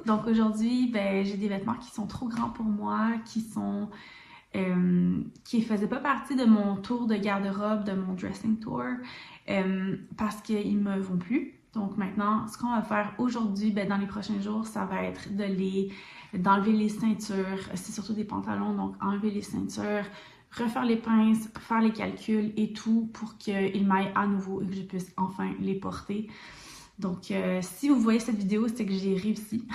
Donc aujourd'hui, ben, j'ai des vêtements qui sont trop grands pour moi, qui faisaient pas partie de mon tour de garde-robe, de mon dressing tour, parce qu'ils me vont plus. Donc maintenant, ce qu'on va faire aujourd'hui, ben, dans les prochains jours, ça va être d'enlever les ceintures. C'est surtout des pantalons, donc enlever les ceintures, refaire les pinces, faire les calculs et tout pour qu'ils m'aillent à nouveau et que je puisse enfin les porter. Donc, si vous voyez cette vidéo, c'est que j'ai réussi.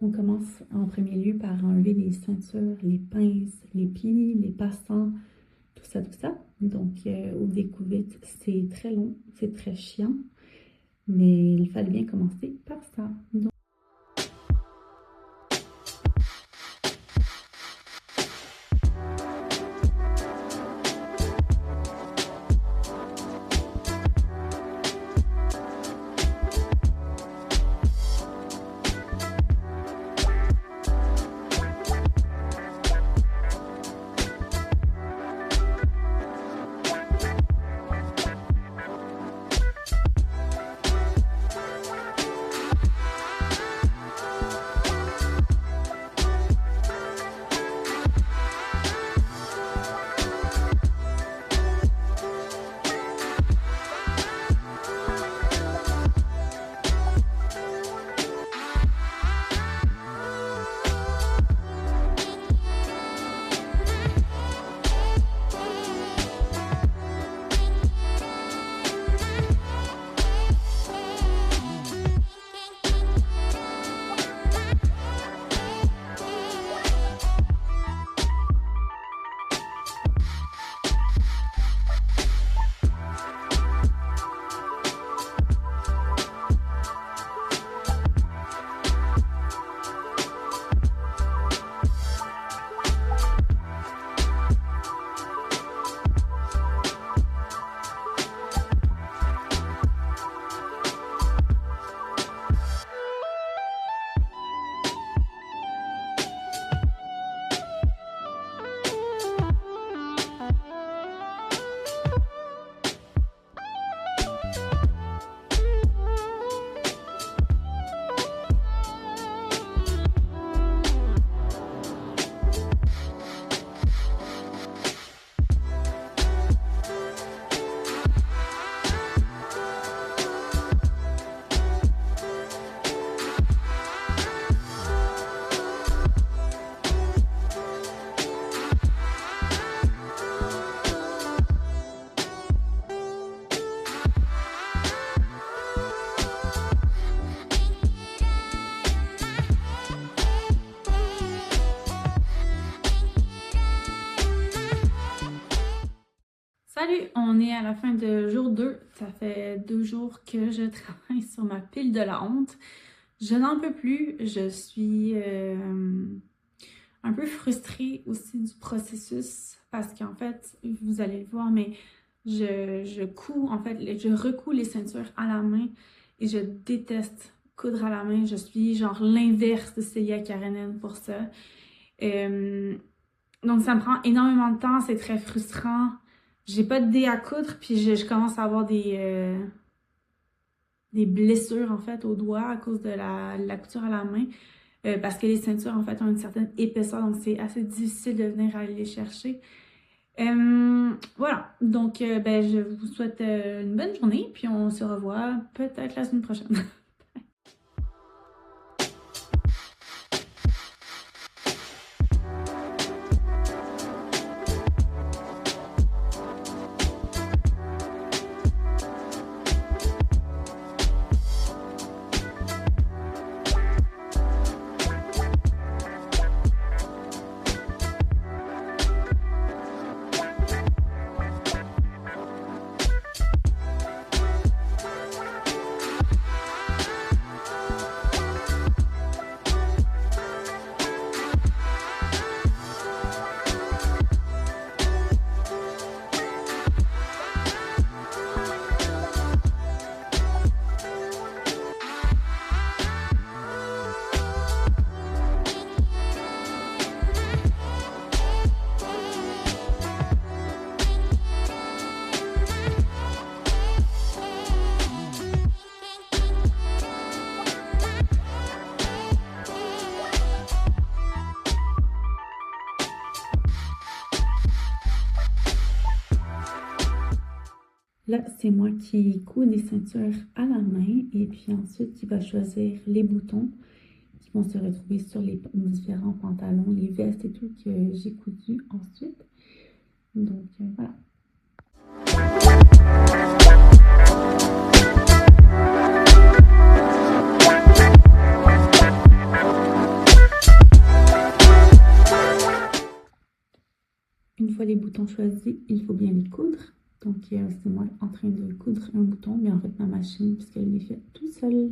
On commence en premier lieu par enlever les ceintures, les pinces, les plis, les passants, tout ça, tout ça. Donc, au découverte, c'est très long, c'est très chiant, mais il fallait bien commencer par ça. Donc, salut! On est à la fin de jour 2. Ça fait 2 jours que je travaille sur ma pile de la honte. Je n'en peux plus. Je suis un peu frustrée aussi du processus parce qu'en fait, vous allez le voir, mais je couds, en fait, je recouds les ceintures à la main et je déteste coudre à la main. Je suis genre l'inverse de Célia Karenin pour ça. Donc ça me prend énormément de temps, c'est très frustrant. J'ai pas de dé à coudre, puis je commence à avoir des blessures en fait aux doigts à cause de la couture à la main. Parce que les ceintures en fait ont une certaine épaisseur, donc c'est assez difficile de venir aller les chercher. Voilà, donc ben, je vous souhaite une bonne journée, puis on se revoit peut-être la semaine prochaine. Là, c'est moi qui couds des ceintures à la main et puis ensuite qui va choisir les boutons qui vont se retrouver sur les différents pantalons, les vestes et tout que j'ai cousu ensuite. Donc voilà. Une fois les boutons choisis, il faut bien les coudre. Donc c'est moi en train de coudre un bouton, mais en fait ma machine, puisqu'elle les fait tout seule.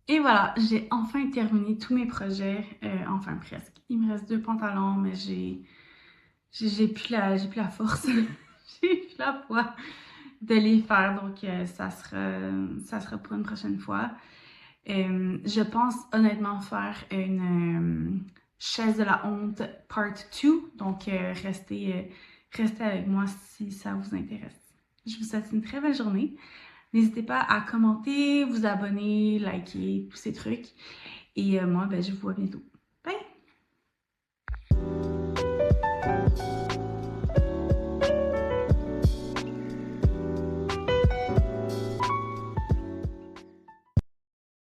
Et voilà, j'ai enfin terminé tous mes projets, enfin presque. Il me reste 2 pantalons, mais j'ai plus la force, j'ai plus la foi de les faire, donc ça sera pour une prochaine fois. Je pense honnêtement faire une chaise de la honte part 2, donc restez avec moi si ça vous intéresse. Je vous souhaite une très belle journée. N'hésitez pas à commenter, vous abonner, liker, tous ces trucs. Et moi, je vous vois bientôt.